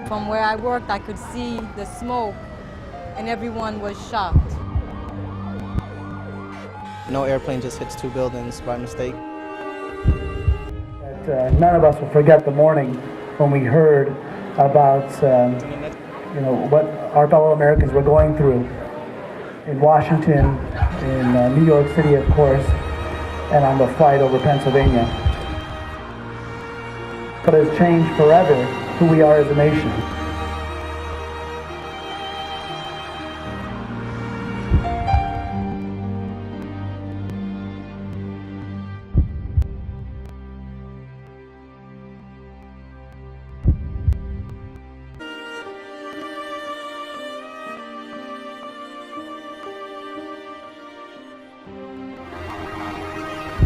From where I worked, I could see the smoke, and everyone was shocked. No airplane just hits two buildings by mistake. None of us will forget the morning when we heard about what our fellow Americans were going through in Washington, in New York City, of course, and on the flight over Pennsylvania. But it's changed forever who we are as a nation.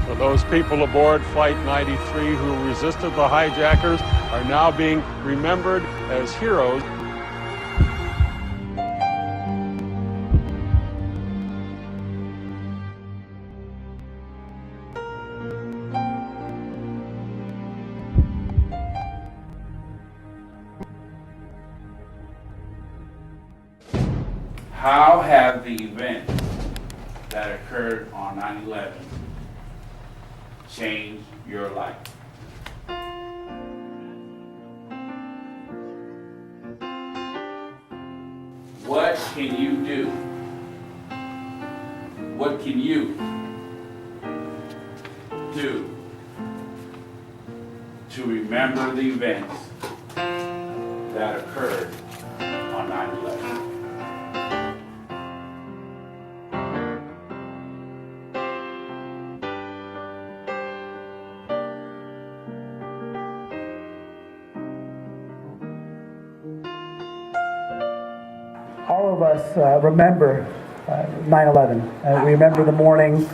For those people aboard Flight 93 who resisted the hijackers are now being remembered as heroes. How have the events that occurred on 9/11 changed your life? What can you do? What can you do to remember the events that occurred on 9/11? All of us remember 9/11. We remember the morning.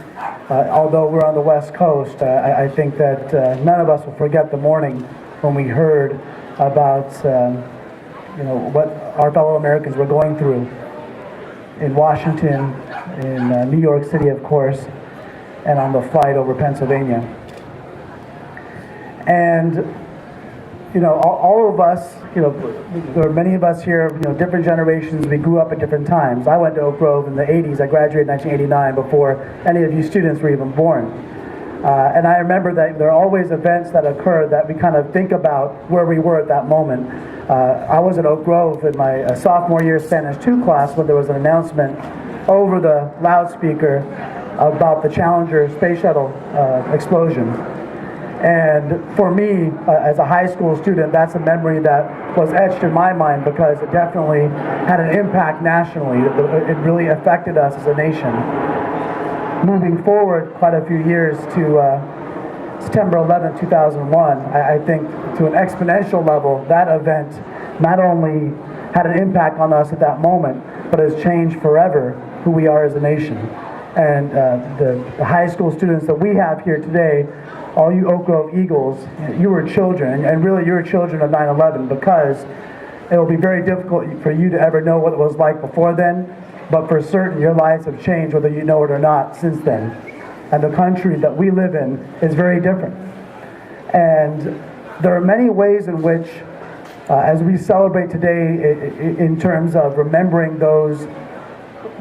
Although we're on the West Coast, I think that none of us will forget the morning when we heard about what our fellow Americans were going through in Washington, in New York City, of course, and on the flight over Pennsylvania. And all of us, there are many of us here, different generations, we grew up at different times. I went to Oak Grove in the 80s. I graduated in 1989 before any of you students were even born. And I remember that there are always events that occur that we kind of think about where we were at that moment. I was at Oak Grove in my sophomore year Spanish 2 class when there was an announcement over the loudspeaker about the Challenger space shuttle explosion. And for me, as a high school student, that's a memory that was etched in my mind because it definitely had an impact nationally. It really affected us as a nation. Moving forward quite a few years to September 11, 2001, I think to an exponential level, that event not only had an impact on us at that moment, but has changed forever who we are as a nation. And the high school students that we have here today, all you Oak Grove Eagles, you were children, and really you're children of 9/11 because it will be very difficult for you to ever know what it was like before then, but for certain your lives have changed whether you know it or not since then. And the country that we live in is very different. And there are many ways in which, as we celebrate today in terms of remembering those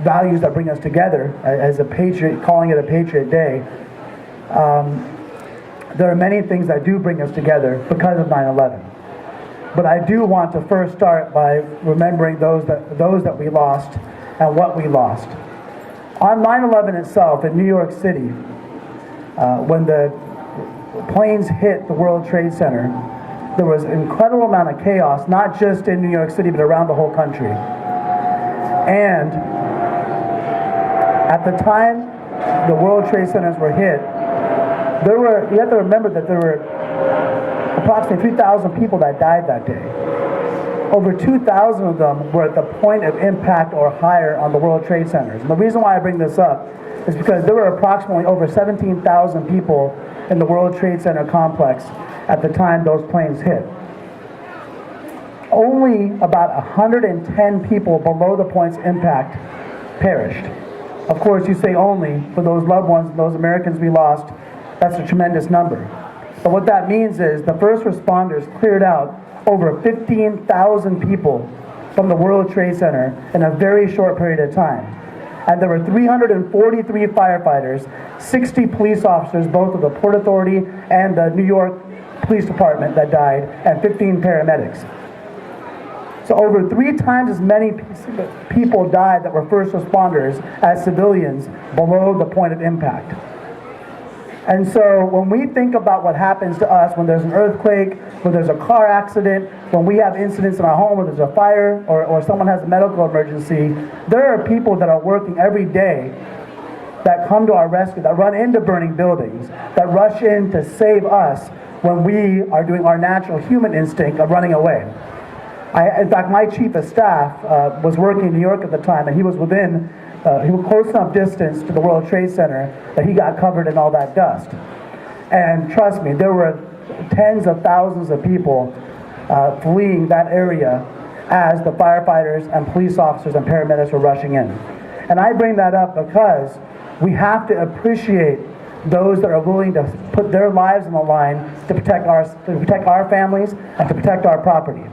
values that bring us together as a patriot, calling it a Patriot Day, there are many things that do bring us together because of 9/11. But I do want to first start by remembering those that we lost and what we lost. On 9/11 itself in New York City, when the planes hit the World Trade Center, there was an incredible amount of chaos, not just in New York City, but around the whole country. And at the time the World Trade Centers were hit, you have to remember that there were approximately 3,000 people that died that day. Over 2,000 of them were at the point of impact or higher on the World Trade Centers. And the reason why I bring this up is because there were approximately over 17,000 people in the World Trade Center complex at the time those planes hit. Only about 110 people below the point's impact perished. Of course, you say only, for those loved ones, those Americans we lost, that's a tremendous number. But what that means is the first responders cleared out over 15,000 people from the World Trade Center in a very short period of time. And there were 343 firefighters, 60 police officers, both of the Port Authority and the New York Police Department that died, and 15 paramedics. So over 3 times as many people died that were first responders as civilians below the point of impact. And so when we think about what happens to us when there's an earthquake, when there's a car accident, when we have incidents in our home, where there's a fire or someone has a medical emergency, there are people that are working every day that come to our rescue, that run into burning buildings, that rush in to save us when we are doing our natural human instinct of running away. In fact, my chief of staff was working in New York at the time, and he was close enough distance to the World Trade Center that he got covered in all that dust. And trust me, there were tens of thousands of people fleeing that area as the firefighters and police officers and paramedics were rushing in. And I bring that up because we have to appreciate those that are willing to put their lives on the line to protect our families and to protect our property.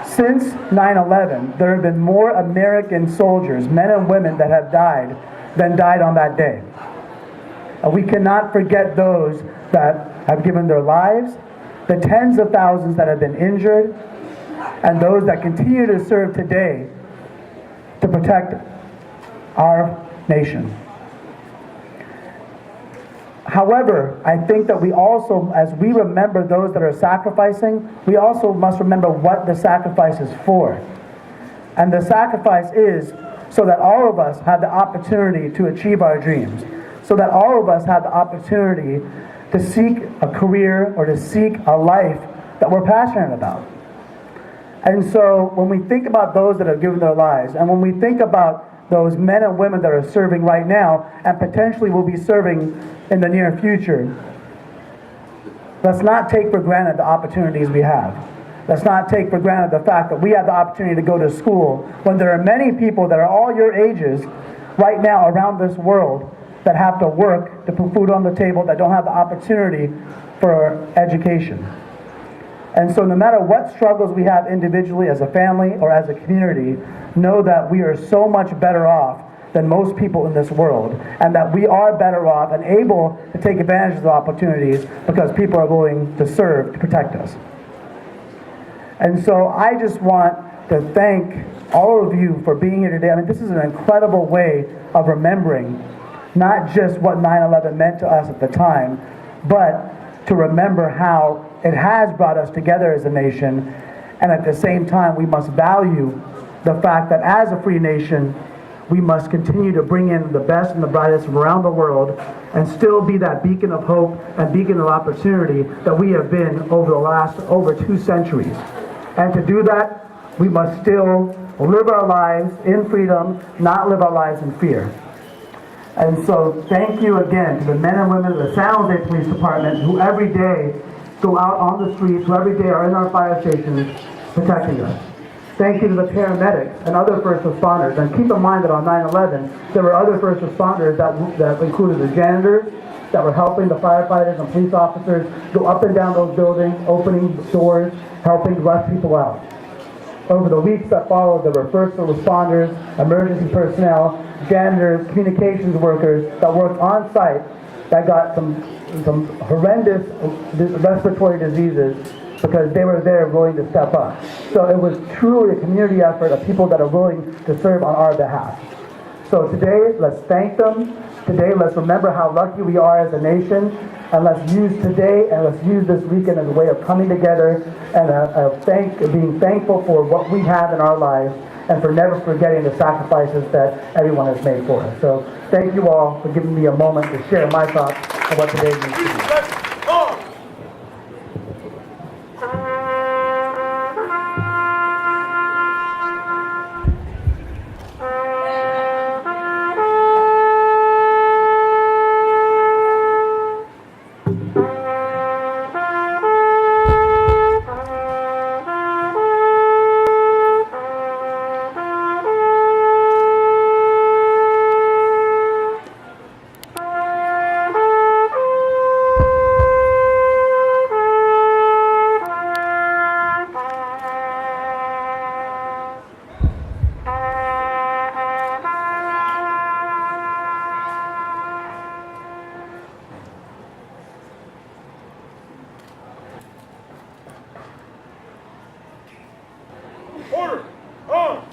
Since 9/11, there have been more American soldiers, men and women, that have died than died on that day. And we cannot forget those that have given their lives, the tens of thousands that have been injured, and those that continue to serve today to protect our nation. However, I think that we also, as we remember those that are sacrificing, we also must remember what the sacrifice is for. And the sacrifice is so that all of us have the opportunity to achieve our dreams, so that all of us have the opportunity to seek a career or to seek a life that we're passionate about. And so when we think about those that have given their lives, and when we think about those men and women that are serving right now and potentially will be serving in the near future, let's not take for granted the opportunities we have. Let's not take for granted the fact that we have the opportunity to go to school when there are many people that are all your ages right now around this world that have to work to put food on the table, that don't have the opportunity for education. And so no matter what struggles we have individually as a family or as a community, know that we are so much better off than most people in this world, and that we are better off and able to take advantage of the opportunities because people are willing to serve to protect us. And so I just want to thank all of you for being here today. I mean, this is an incredible way of remembering not just what 9/11 meant to us at the time, but to remember how it has brought us together as a nation, and at the same time we must value the fact that as a free nation we must continue to bring in the best and the brightest from around the world and still be that beacon of hope and beacon of opportunity that we have been over the last over 2 centuries. And to do that, we must still live our lives in freedom, not live our lives in fear. And so thank you again to the men and women of the San Jose Police Department who every day go out on the streets, who every day are in our fire stations protecting us. Thank you to the paramedics and other first responders. And keep in mind that on 9/11, there were other first responders that included the janitors that were helping the firefighters and police officers go up and down those buildings, opening doors, helping rush people out. Over the weeks that followed, there were first responders, emergency personnel, janitors, communications workers that worked on site that got some horrendous respiratory diseases because they were there willing to step up. So it was truly a community effort of people that are willing to serve on our behalf. So today, let's thank them. Today, let's remember how lucky we are as a nation, and let's use today and let's use this weekend as a way of coming together and being thankful for what we have in our lives and for never forgetting the sacrifices that everyone has made for us. So thank you all for giving me a moment to share my thoughts on what today means to me. Order! On!